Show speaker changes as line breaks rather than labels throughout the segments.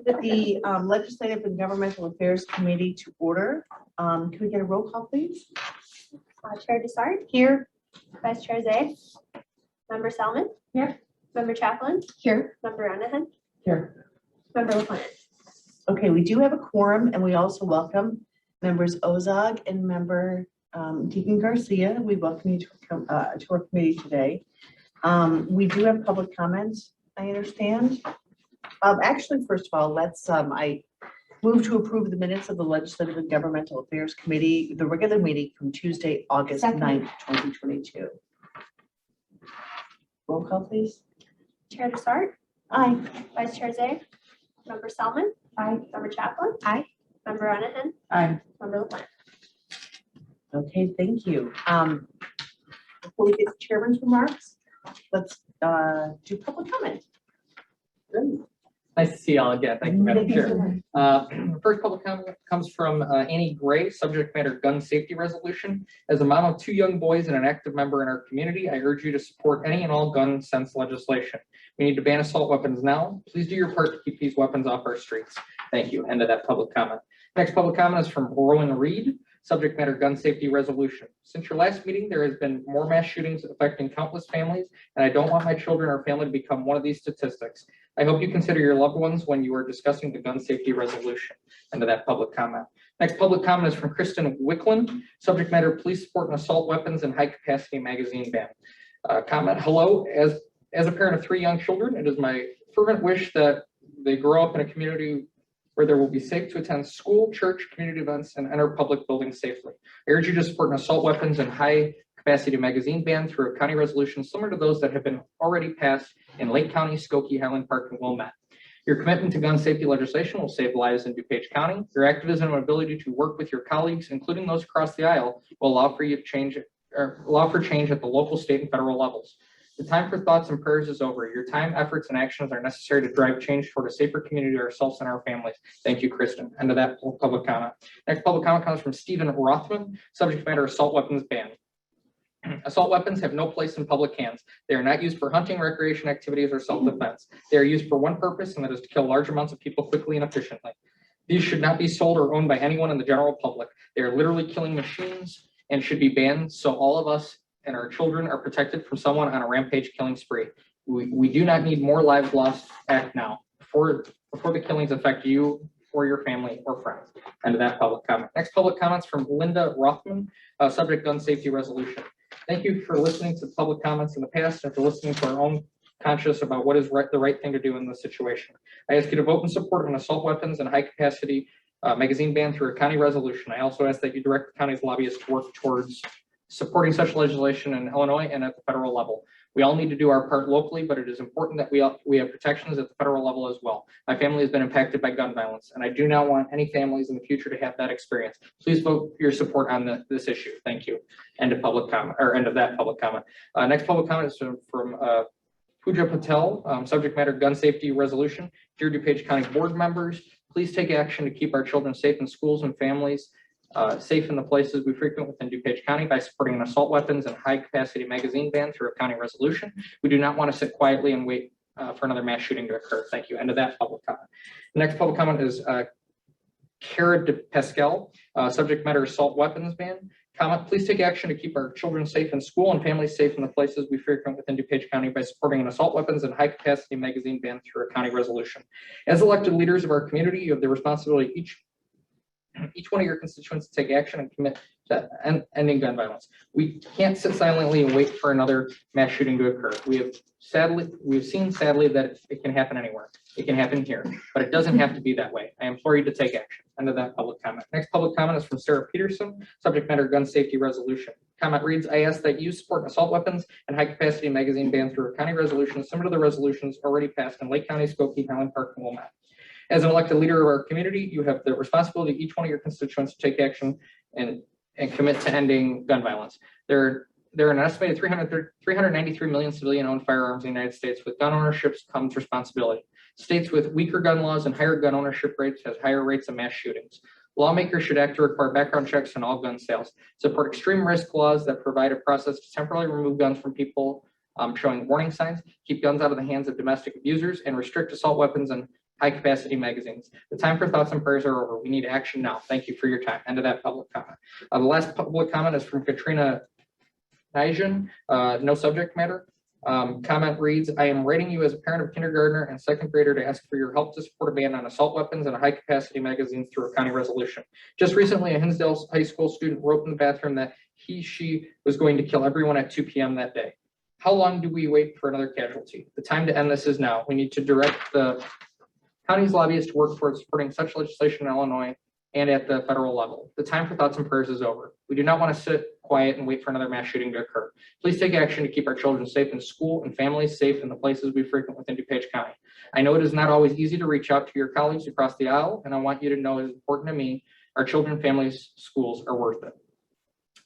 the Legislative and Governmental Affairs Committee to order. Can we get a roll call, please?
Chair Dessart,
Here.
Vice Chair Zay, Member Salmon.
Here.
Member Chaplin.
Here.
Member Renahan.
Here.
Member LaPlante.
Okay, we do have a quorum, and we also welcome members Ozog and member Deacon Garcia. We welcome you to our committee today. We do have public comments, I understand. Actually, first of all, let's I move to approve the minutes of the Legislative and Governmental Affairs Committee, the regular meeting from Tuesday, August 9th, 2022. Roll call, please.
Chair Dessart,
Aye.
Vice Chair Zay, Member Salmon.
Aye.
Member Chaplin.
Aye.
Member Renahan.
Aye.
Member LaPlante.
Okay, thank you. Before we get to chairman's remarks, let's do public comment. Good.
Nice to see you all again. Thank you, Madam
Thank you so
Chair.
much.
First public comment comes from Annie Gray, subject matter gun safety resolution. As a mom of 2 young boys and an active member in our community, I urge you to support any and all gun sense legislation. We need to ban assault weapons now. Please do your part to keep these weapons off our streets. Thank you. End of that public comment. Next public comment is from Rowan Reed, subject matter gun safety resolution. Since your last meeting, there has been more mass shootings affecting countless families, and I don't want my children or family to become one of these statistics. I hope you consider your loved ones when you are discussing the gun safety resolution. End of that public comment. Next public comment is from Kristen Wicklund, subject matter police support and assault weapons and high capacity magazine ban. Comment, hello, as a parent of 3 young children, it is my fervent wish that they grow up in a community where there will be safe to attend school, church, community events, and enter public buildings safely. I urge you to support an assault weapons and high capacity magazine ban through a county resolution similar to those that have been already passed in Lake County, Skokie, Highland Park, and Wilmette. Your commitment to gun safety legislation will save lives in DuPage County. Your activism and ability to work with your colleagues, including those across the aisle, will allow for change at the local, state, and federal levels. The time for thoughts and prayers is over. Your time, efforts, and actions are necessary to drive change toward a safer community ourselves and our families. Thank you, Kristen. End of that public comment. Next public comment comes from Stephen Rothman, subject matter assault weapons ban. Assault weapons have no place in public hands. They are not used for hunting, recreation activities, or self-defense. They are used for one purpose, and that is to kill large amounts of people quickly and efficiently. These should not be sold or owned by anyone in the general public. They are literally killing machines and should be banned so all of us and our children are protected from someone on a rampage killing spree. We do not need more lives lost. Act now before the killings affect you or your family or friends. End of that public comment. Next public comments from Linda Rothman, subject gun safety resolution. Thank you for listening to public comments in the past and for listening to our own conscience about what is the right thing to do in this situation. I ask you to vote in support of an assault weapons and high capacity magazine ban through a county resolution. I also ask that you direct the county's lobbyists to work towards supporting such legislation in Illinois and at the federal level. We all need to do our part locally, but it is important that we have protections at the federal level as well. My family has been impacted by gun violence, and I do not want any families in the future to have that experience. Please vote your support on this issue. Thank you. End of public comment, or end of that public comment. Next public comment is from Pooja Patel, subject matter gun safety resolution. Dear DuPage County board members, please take action to keep our children safe in schools and families safe in the places we frequent within DuPage County by supporting an assault weapons and high capacity magazine ban through a county resolution. We do not want to sit quietly and wait for another mass shooting to occur. Thank you. End of that public comment. The next public comment is Cara de Pascal, subject matter assault weapons ban. Comment, please take action to keep our children safe in school and families safe in the places we frequent within DuPage County by supporting an assault weapons and high capacity magazine ban through a county resolution. As elected leaders of our community, you have the responsibility each one of your constituents to take action and commit to ending gun violence. We can't sit silently and wait for another mass shooting to occur. We've seen sadly that it can happen anywhere. It can happen here, but it doesn't have to be that way. I implore you to take action. End of that public comment. Next public comment is from Sarah Peterson, subject matter gun safety resolution. Comment reads, I ask that you support an assault weapons and high capacity magazine ban through a county resolution similar to the resolutions already passed in Lake County, Skokie, Highland Park, and Wilmette. As an elected leader of our community, you have the responsibility, each one of your constituents, to take action and commit to ending gun violence. There are an estimated 393 million civilian-owned firearms in the United States. With gun ownership comes responsibility. States with weaker gun laws and higher gun ownership rates has higher rates of mass shootings. Lawmakers should act to require background checks on all gun sales, support extreme risk laws that provide a process to temporarily remove guns from people showing warning signs, keep guns out of the hands of domestic abusers, and restrict assault weapons and high-capacity magazines. The time for thoughts and prayers are over. We need action now. Thank you for your time. End of that public comment. The last public comment is from Katrina Nijan, no subject matter. Comment reads, I am writing you as a parent of kindergartner and second grader to ask for your help to support a ban on assault weapons and high-capacity magazines through a county resolution. Just recently, a Hinsdale High School student wrote in the bathroom that she was going to kill everyone at 2 p.m. that day. How long do we wait for another casualty? The time to end this is now. We need to direct the county's lobbyists to work towards supporting such legislation in Illinois and at the federal level. The time for thoughts and prayers is over. We do not want to sit quiet and wait for another mass shooting to occur. Please take action to keep our children safe in school and families safe in the places we frequent within DuPage County. I know it is not always easy to reach out to your colleagues across the aisle, and I want you to know it is important to me. Our children, families, schools are worth it.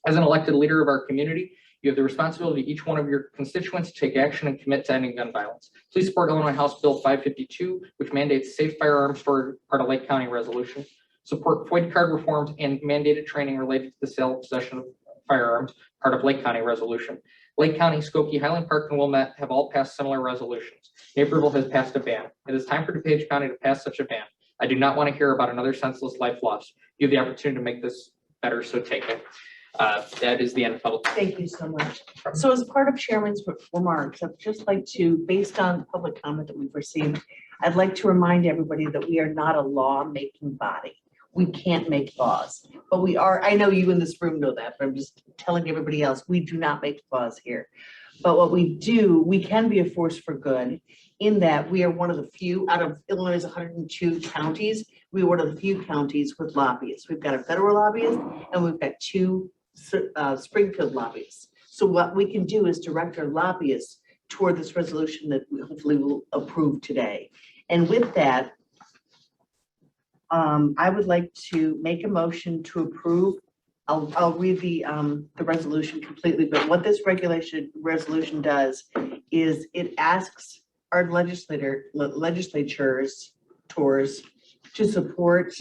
As an elected leader of our community, you have the responsibility to each one of your constituents to take action and commit to ending gun violence. Please support Illinois House Bill 552, which mandates safe firearms storage, part of Lake County resolution. Support FOID card reforms and mandated training related to the sale and possession of firearms, part of Lake County resolution. Lake County, Skokie, Highland Park, and Wilmette have all passed similar resolutions. Naperville has passed a ban. It is time for DuPage County to pass such a ban. I do not want to hear about another senseless life lost. You have the opportunity to make this better, so take it. That is the end of public.
Thank you so much. So as part of Chairman's remarks, I'd just like to, based on public comment that we've received, I'd like to remind everybody that we are not a law-making body. We can't make laws, but we are, I know you in this room know that, but I'm just telling everybody else, we do not make laws here. But what we do, we can be a force for good in that we are one of the few out of Illinois' 102 counties. We are one of the few counties with lobbyists. We've got a federal lobbyist and we've got 2 Springfield lobbyists. So what we can do is direct our lobbyists toward this resolution that we hopefully will approve today. And with that, I would like to make a motion to approve. I'll read the resolution completely, but what this resolution does is it asks our legislatures to support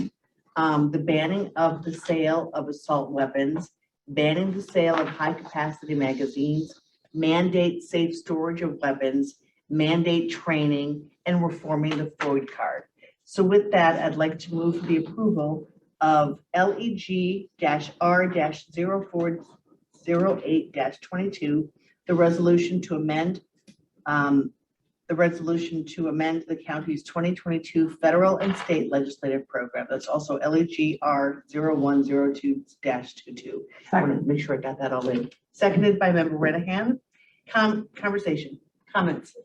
the banning of the sale of assault weapons, banning the sale of high-capacity magazines, mandate safe storage of weapons, mandate training, and reforming the FOID card. So with that, I'd like to move for the approval of LEG-R-0408-22, the resolution to amend the county's 2022 federal and state legislative program. That's also LEG-R-0102-22. I want to make sure I got that all in. Seconded by Member Renahan. Conversation, comments.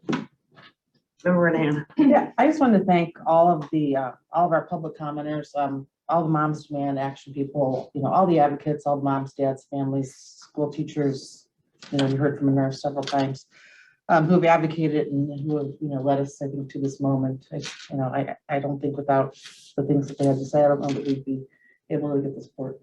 Member Renahan.
Yeah, I just want to thank all of our public commenters, all the Moms Demand Action people, all the advocates, all the moms, dads, families, school teachers. We heard from a nurse several times who have advocated and who have led us, I think, to this moment. I don't think without the things that they have to say, I don't know that we'd be able to get the support.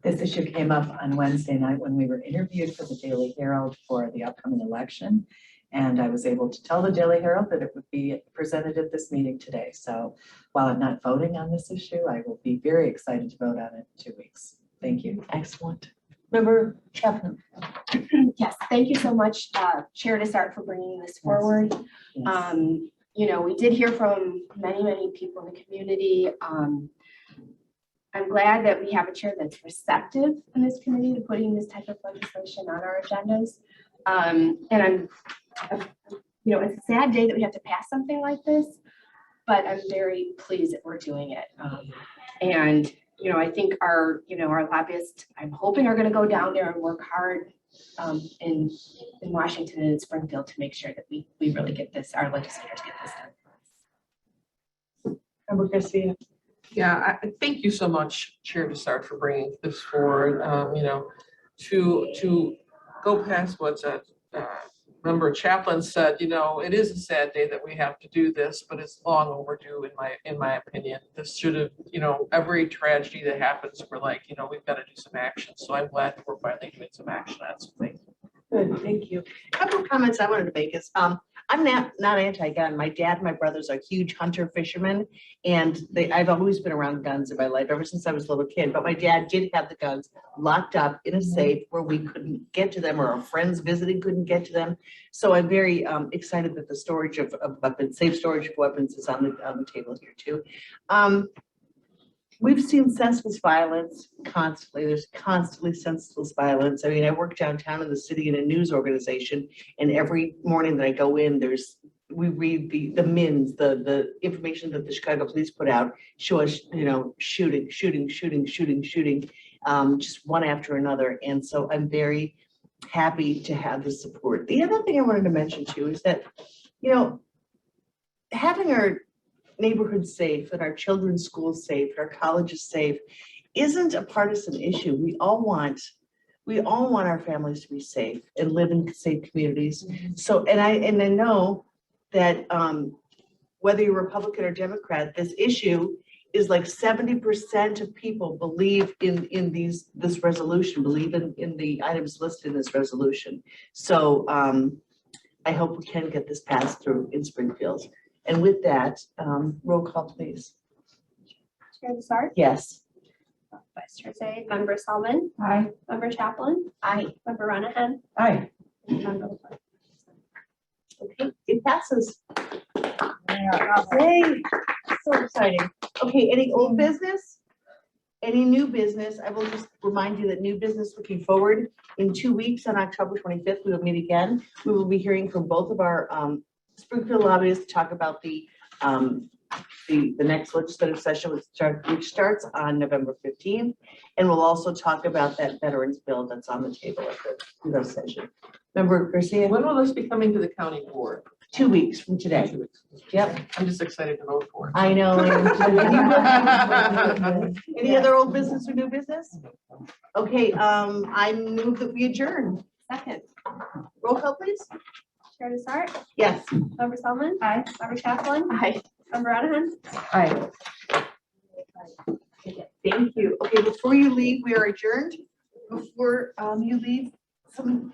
This issue came up on Wednesday night when we were interviewed for the Daily Herald for the upcoming election. And I was able to tell the Daily Herald that it would be presented at this meeting today. So while I'm not voting on this issue, I will be very excited to vote on it in 2 weeks. Thank you.
Excellent. Member Chapman.
Yes, thank you so much, Chair DeSart, for bringing this forward.
Yes.
We did hear from many people in the community. I'm glad that we have a chair that's receptive in this committee to putting this type of legislation on our agendas. And it's a sad day that we have to pass something like this, but I'm very pleased that we're doing it. I think our lobbyists, I'm hoping, are going to go down there and work hard in Washington and in Springfield to make sure that we really get this, our legislators get this done.
Member Garcia.
Yeah, thank you so much, Chair DeSart, for bringing this forward. To go past what Member Chaplin said, it is a sad day that we have to do this, but it's long overdue in my opinion. This should have, every tragedy that happens, we're like, we've got to do some action. So I'm glad that we're finally doing some action on it. So thank you.
Good, thank you. A couple of comments I wanted to make is I'm not anti-gun. My dad and my brothers are huge hunter fishermen, and I've always been around guns in my life, ever since I was a little kid. But my dad did have the guns locked up in a safe where we couldn't get to them, or our friends visiting couldn't get to them. So I'm very excited that the storage of weapons, safe storage of weapons is on the table here too. We've seen senseless violence constantly. There's constantly senseless violence. I mean, I work downtown in the city in a news organization, and every morning that I go in, we read the MINs, the information that the Chicago police put out, show us, shooting, just one after another. And so I'm very happy to have the support. The other thing I wanted to mention too is that, having our neighborhoods safe and our children's schools safe, and our colleges safe, isn't a partisan issue. We all want our families to be safe and live in safe communities. So, and I know that whether you're Republican or Democrat, this issue is like 70% of people believe in this resolution, believe in the items listed in this resolution. So I hope we can get this passed through in Springfield. And with that, roll call, please.
Chair Desart,
Yes.
Vice Chair Zay, Member Salmon,
Aye.
Member Chaplin,
Aye.
Member Renahan,
Aye.
and Member LaFleur.
Okay, it passes. Yay, so exciting. Okay, any old business? Any new business? I will just remind you that new business looking forward, in 2 weeks on October 25th, we will meet again. We will be hearing from both of our Springfield lobbyists to talk about the next legislative session, which starts on November 15th. And we'll also talk about that veterans bill that's on the table at the session. Member Garcia,
When will this be coming to the county board?
2 weeks from today. Yep.
I'm just excited to vote for it.
I know. Any other old business or new business? Okay, I move that we adjourn.
Second,
Roll call, please.
Chair Desart,
Yes.
Member Salmon. Aye. Member Chaplin. Aye. Member Renahan.
Aye.
Thank you. Okay, before you leave, we are adjourned. Before you leave, some